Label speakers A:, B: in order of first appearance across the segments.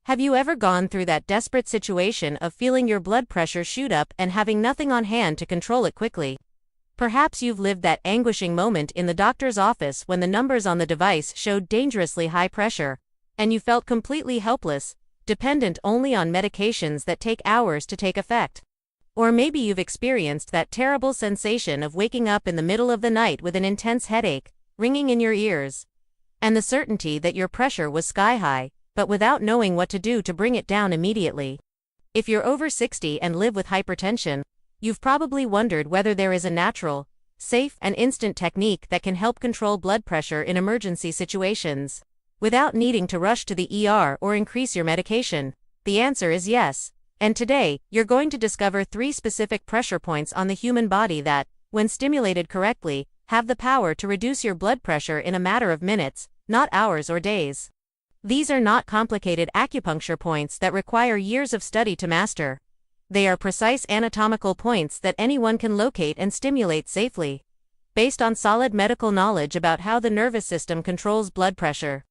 A: Have you ever gone through that desperate situation of feeling your blood pressure shoot up and having nothing on hand to control it quickly? Perhaps you've lived that anguishing moment in the doctor's office when the numbers on the device showed dangerously high pressure, and you felt completely helpless, dependent only on medications that take hours to take effect. Or maybe you've experienced that terrible sensation of waking up in the middle of the night with an intense headache, ringing in your ears, and the certainty that your pressure was sky high, but without knowing what to do to bring it down immediately. If you're over 60 and live with hypertension, you've probably wondered whether there is a natural, safe, and instant technique that can help control blood pressure in emergency situations, without needing to rush to the ER or increase your medication. The answer is yes. And today, you're going to discover 3 specific pressure points on the human body that, when stimulated correctly, have the power to reduce your blood pressure in a matter of minutes, not hours or days. These are not complicated acupuncture points that require years of study to master. They are precise anatomical points that anyone can locate and stimulate safely, based on solid medical knowledge about how the nervous system controls blood pressure.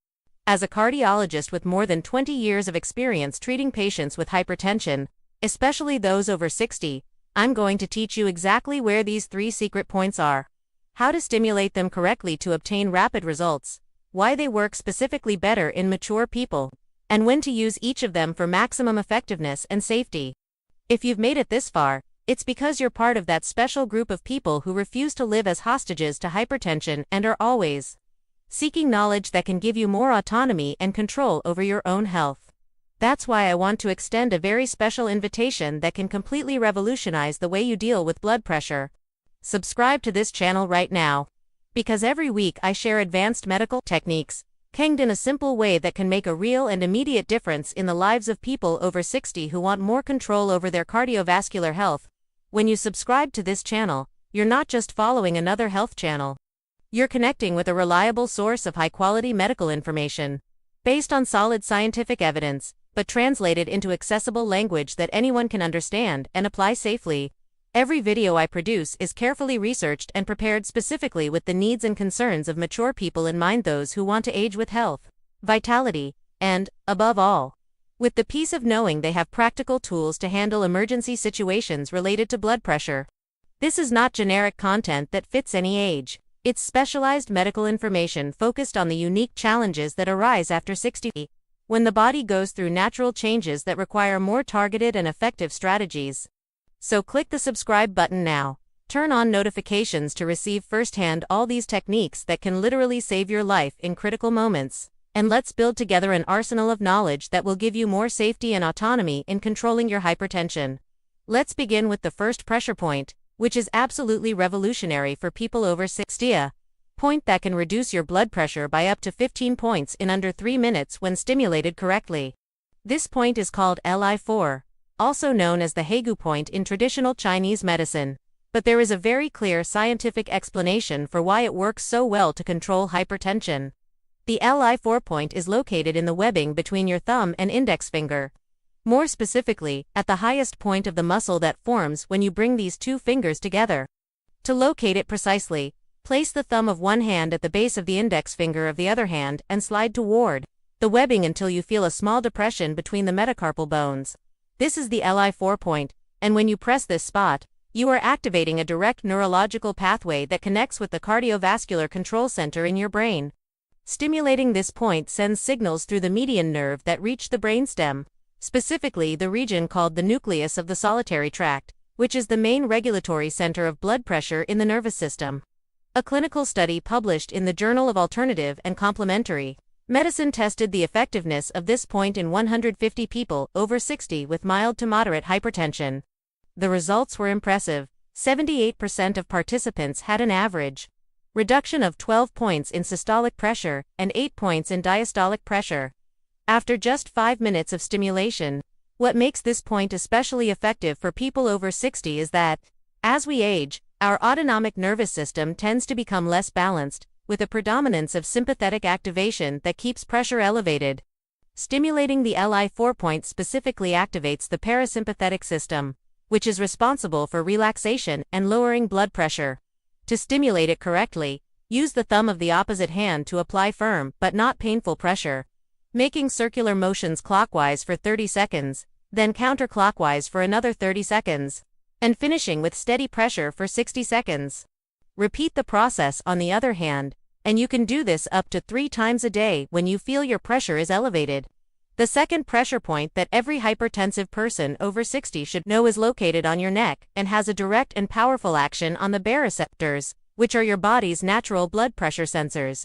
A: As a cardiologist with more than 20 years of experience treating patients with hypertension, especially those over 60, I'm going to teach you exactly where these 3 secret points are, how to stimulate them correctly to obtain rapid results, why they work specifically better in mature people, and when to use each of them for maximum effectiveness and safety. If you've made it this far, it's because you're part of that special group of people who refuse to live as hostages to hypertension and are always seeking knowledge that can give you more autonomy and control over your own health. That's why I want to extend a very special invitation that can completely revolutionize the way you deal with blood pressure. Subscribe to this channel right now, because every week I share advanced medical techniques, canned in a simple way that can make a real and immediate difference in the lives of people over 60 who want more control over their cardiovascular health. When you subscribe to this channel, you're not just following another health channel. You're connecting with a reliable source of high-quality medical information, based on solid scientific evidence, but translated into accessible language that anyone can understand and apply safely. Every video I produce is carefully researched and prepared specifically with the needs and concerns of mature people in mind, those who want to age with health, vitality, and, above all, with the peace of knowing they have practical tools to handle emergency situations related to blood pressure. This is not generic content that fits any age. It's specialized medical information focused on the unique challenges that arise after 60, when the body goes through natural changes that require more targeted and effective strategies. So click the subscribe button now. Turn on notifications to receive firsthand all these techniques that can literally save your life in critical moments. And let's build together an arsenal of knowledge that will give you more safety and autonomy in controlling your hypertension. Let's begin with the first pressure point, which is absolutely revolutionary for people over 60. A point that can reduce your blood pressure by up to 15 points in under 3 minutes when stimulated correctly. This point is called Li4, also known as the Hegu point in traditional Chinese medicine. But there is a very clear scientific explanation for why it works so well to control hypertension. The Li4 point is located in the webbing between your thumb and index finger. More specifically, at the highest point of the muscle that forms when you bring these 2 fingers together. To locate it precisely, place the thumb of one hand at the base of the index finger of the other hand and slide toward the webbing until you feel a small depression between the metacarpal bones. This is the Li4 point, and when you press this spot, you are activating a direct neurological pathway that connects with the cardiovascular control center in your brain. Stimulating this point sends signals through the median nerve that reach the brainstem, specifically the region called the nucleus of the solitary tract, which is the main regulatory center of blood pressure in the nervous system. A clinical study published in the Journal of Alternative and Complementary Medicine tested the effectiveness of this point in 150 people over 60 with mild to moderate hypertension. The results were impressive. 78% of participants had an average reduction of 12 points in systolic pressure and 8 points in diastolic pressure after just 5 minutes of stimulation. What makes this point especially effective for people over 60 is that, as we age, our autonomic nervous system tends to become less balanced, with a predominance of sympathetic activation that keeps pressure elevated. Stimulating the Li4 point specifically activates the parasympathetic system, which is responsible for relaxation and lowering blood pressure. To stimulate it correctly, use the thumb of the opposite hand to apply firm but not painful pressure. making circular motions clockwise for 30 seconds, then counterclockwise for another 30 seconds, and finishing with steady pressure for 60 seconds. Repeat the process on the other hand, and you can do this up to 3 times a day when you feel your pressure is elevated. The second pressure point that every hypertensive person over 60 should know is located on your neck and has a direct and powerful action on the baroreceptors, which are your body's natural blood pressure sensors.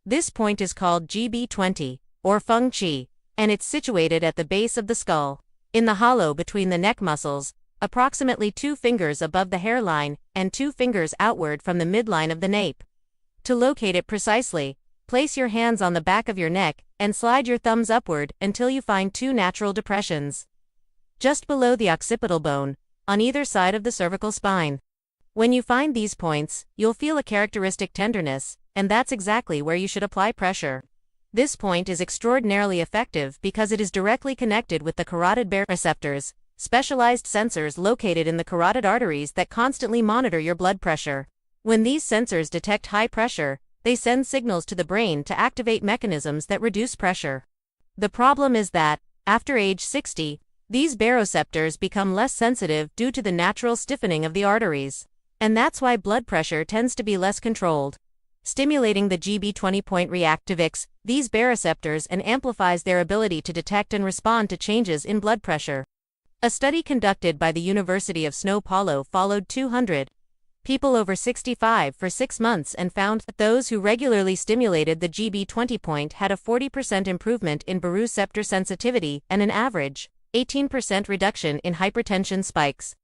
A: This point is called GB20, or Feng Qi, and it's situated at the base of the skull, in the hollow between the neck muscles, approximately 2 fingers above the hairline and 2 fingers outward from the midline of the nape. To locate it precisely, place your hands on the back of your neck and slide your thumbs upward until you find 2 natural depressions just below the occipital bone, on either side of the cervical spine. When you find these points, you'll feel a characteristic tenderness, and that's exactly where you should apply pressure. This point is extraordinarily effective because it is directly connected with the carotid baroreceptors, specialized sensors located in the carotid arteries that constantly monitor your blood pressure. When these sensors detect high pressure, they send signals to the brain to activate mechanisms that reduce pressure. The problem is that, after age 60, these baroreceptors become less sensitive due to the natural stiffening of the arteries. And that's why blood pressure tends to be less controlled. Stimulating the GB20 point reactivates these baroreceptors and amplifies their ability to detect and respond to changes in blood pressure. A study conducted by the University of São Paulo followed 200 people over 65 for 6 months and found that those who regularly stimulated the GB20 point had a 40% improvement in baroreceptor sensitivity and an average 18% reduction in hypertension spikes.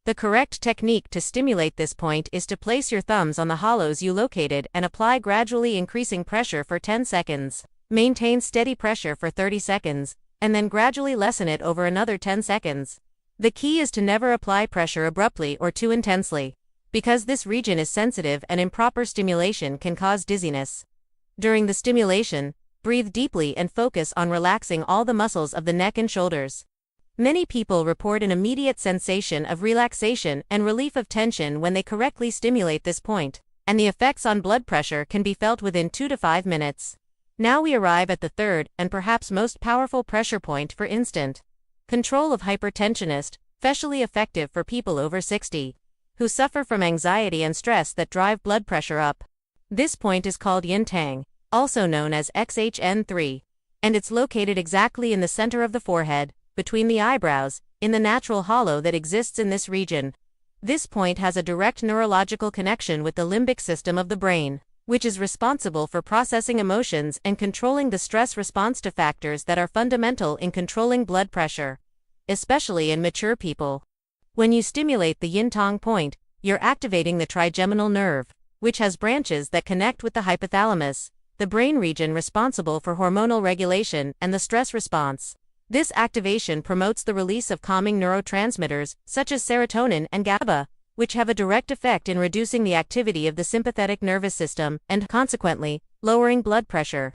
A: The correct technique to stimulate this point is to place your thumbs on the hollows you located and apply gradually increasing pressure for 10 seconds. Maintain steady pressure for 30 seconds, and then gradually lessen it over another 10 seconds. The key is to never apply pressure abruptly or too intensely, because this region is sensitive and improper stimulation can cause dizziness. During the stimulation, breathe deeply and focus on relaxing all the muscles of the neck and shoulders. Many people report an immediate sensation of relaxation and relief of tension when they correctly stimulate this point, and the effects on blood pressure can be felt within 2 to 5 minutes. Now we arrive at the third and perhaps most powerful pressure point for instant control of hypertension, especially effective for people over 60 who suffer from anxiety and stress that drive blood pressure up. This point is called yin tang, also known as XHN3, and it's located exactly in the center of the forehead, between the eyebrows, in the natural hollow that exists in this region. This point has a direct neurological connection with the limbic system of the brain, which is responsible for processing emotions and controlling the stress response to factors that are fundamental in controlling blood pressure, especially in mature people. When you stimulate the yin tang point, you're activating the trigeminal nerve, which has branches that connect with the hypothalamus, the brain region responsible for hormonal regulation and the stress response. This activation promotes the release of calming neurotransmitters, such as serotonin and GABA, which have a direct effect in reducing the activity of the sympathetic nervous system and, consequently, lowering blood pressure.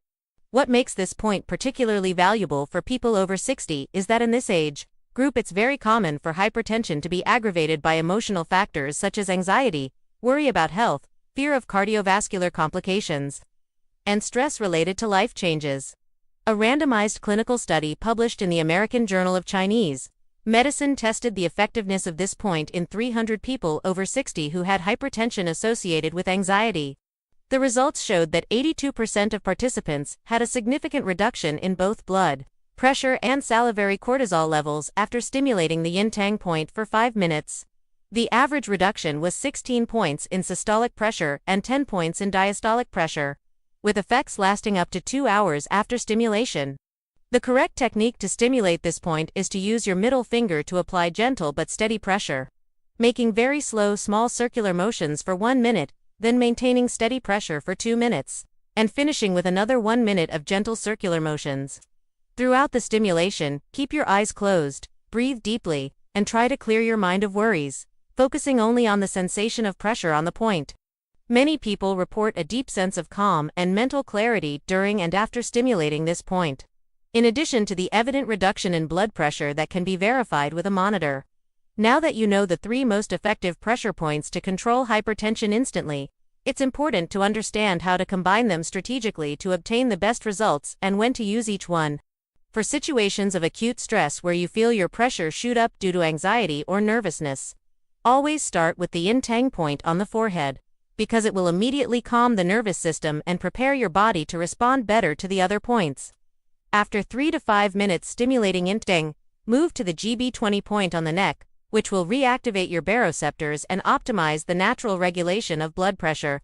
A: What makes this point particularly valuable for people over 60 is that in this age group it's very common for hypertension to be aggravated by emotional factors such as anxiety, worry about health, fear of cardiovascular complications, and stress related to life changes. A randomized clinical study published in the American Journal of Chinese Medicine tested the effectiveness of this point in 300 people over 60 who had hypertension associated with anxiety. The results showed that 82% of participants had a significant reduction in both blood pressure and salivary cortisol levels after stimulating the yin tang point for 5 minutes. The average reduction was 16 points in systolic pressure and 10 points in diastolic pressure, with effects lasting up to 2 hours after stimulation. The correct technique to stimulate this point is to use your middle finger to apply gentle but steady pressure, making very slow small circular motions for 1 minute, then maintaining steady pressure for 2 minutes, and finishing with another 1 minute of gentle circular motions. Throughout the stimulation, keep your eyes closed, breathe deeply, and try to clear your mind of worries, focusing only on the sensation of pressure on the point. Many people report a deep sense of calm and mental clarity during and after stimulating this point, in addition to the evident reduction in blood pressure that can be verified with a monitor. Now that you know the 3 most effective pressure points to control hypertension instantly, It's important to understand how to combine them strategically to obtain the best results and when to use each one. For situations of acute stress where you feel your pressure shoot up due to anxiety or nervousness, always start with the yin tang point on the forehead, because it will immediately calm the nervous system and prepare your body to respond better to the other points. After 3 to 5 minutes stimulating yin tang, move to the GB20 point on the neck, which will reactivate your baroreceptors and optimize the natural regulation of blood pressure.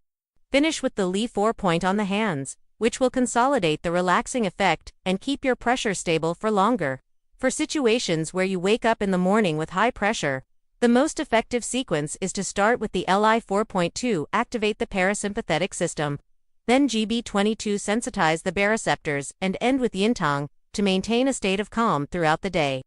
A: Finish with the Li4 point on the hands, which will consolidate the relaxing effect and keep your pressure stable for longer. For situations where you wake up in the morning with high pressure, the most effective sequence is to start with the Li4.2, activate the parasympathetic system, then GB22, sensitize the baroreceptors, and end with yin tang to maintain a state of calm throughout the day.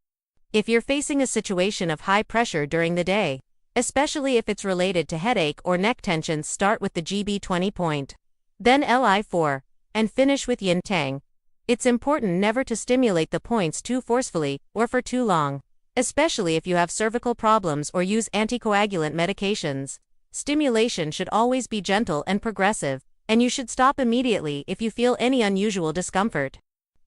A: If you're facing a situation of high pressure during the day, especially if it's related to headache or neck tensions, start with the GB20 point, then Li4, and finish with yin tang. It's important never to stimulate the points too forcefully or for too long, especially if you have cervical problems or use anticoagulant medications. Stimulation should always be gentle and progressive, and you should stop immediately if you feel any unusual discomfort.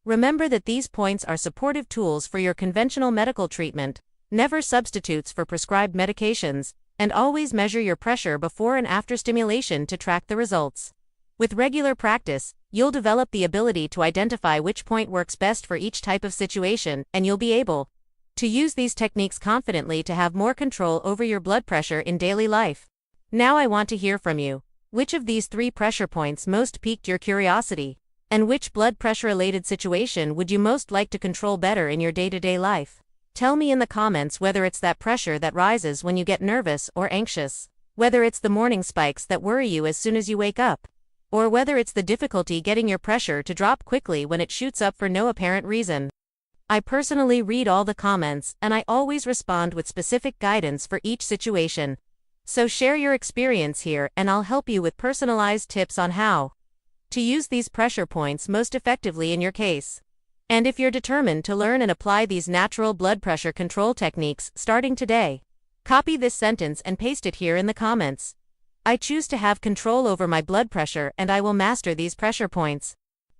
A: Remember that these points are supportive tools for your conventional medical treatment, never substitutes for prescribed medications, and always measure your pressure before and after stimulation to track the results. With regular practice, you'll develop the ability to identify which point works best for each type of situation, and you'll be able to use these techniques confidently to have more control over your blood pressure in daily life. Now I want to hear from you. Which of these 3 pressure points most piqued your curiosity? And which blood pressure-related situation would you most like to control better in your day-to-day life? Tell me in the comments whether it's that pressure that rises when you get nervous or anxious, whether it's the morning spikes that worry you as soon as you wake up, or whether it's the difficulty getting your pressure to drop quickly when it shoots up for no apparent reason. I personally read all the comments, and I always respond with specific guidance for each situation. So share your experience here and I'll help you with personalized tips on how to use these pressure points most effectively in your case. And if you're determined to learn and apply these natural blood pressure control techniques starting today, copy this sentence and paste it here in the comments. I choose to have control over my blood pressure and I will master these pressure points.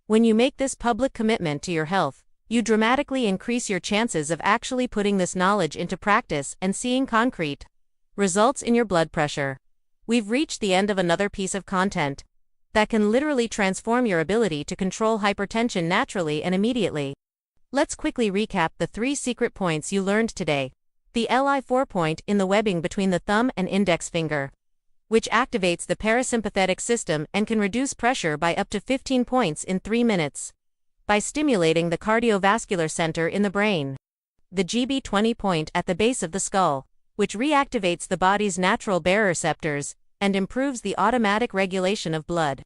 A: When you make this public commitment to your health, you dramatically increase your chances of actually putting this knowledge into practice and seeing concrete results in your blood pressure. We've reached the end of another piece of content that can literally transform your ability to control hypertension naturally and immediately. Let's quickly recap the 3 secret points you learned today. The Li4 point in the webbing between the thumb and index finger, which activates the parasympathetic system and can reduce pressure by up to 15 points in 3 minutes by stimulating the cardiovascular center in the brain. The GB20 point at the base of the skull, which reactivates the body's natural baroreceptors and improves the automatic regulation of blood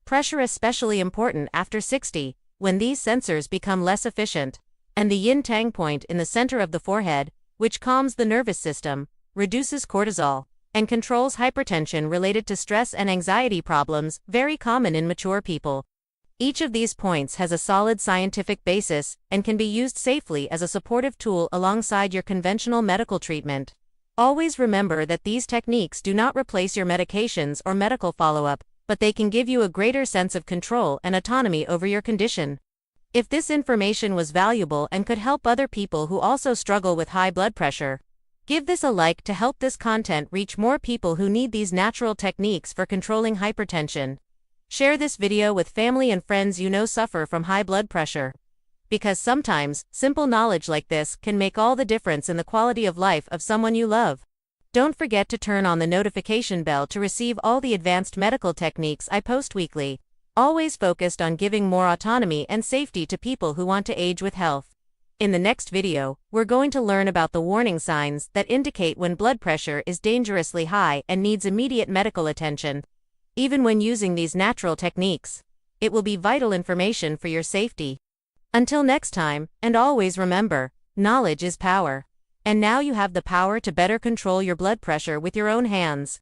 A: pressure, especially important after 60, when these sensors become less efficient. And the yin tang point in the center of the forehead, which calms the nervous system, reduces cortisol, and controls hypertension related to stress and anxiety problems, very common in mature people. Each of these points has a solid scientific basis and can be used safely as a supportive tool alongside your conventional medical treatment. Always remember that these techniques do not replace your medications or medical follow-up, but they can give you a greater sense of control and autonomy over your condition. If this information was valuable and could help other people who also struggle with high blood pressure, give this a like to help this content reach more people who need these natural techniques for controlling hypertension. Share this video with family and friends you know suffer from high blood pressure, because sometimes simple knowledge like this can make all the difference in the quality of life of someone you love. Don't forget to turn on the notification bell to receive all the advanced medical techniques I post weekly, always focused on giving more autonomy and safety to people who want to age with health. In the next video, we're going to learn about the warning signs that indicate when blood pressure is dangerously high and needs immediate medical attention. Even when using these natural techniques, it will be vital information for your safety. Until next time, and always remember, knowledge is power. And now you have the power to better control your blood pressure with your own hands.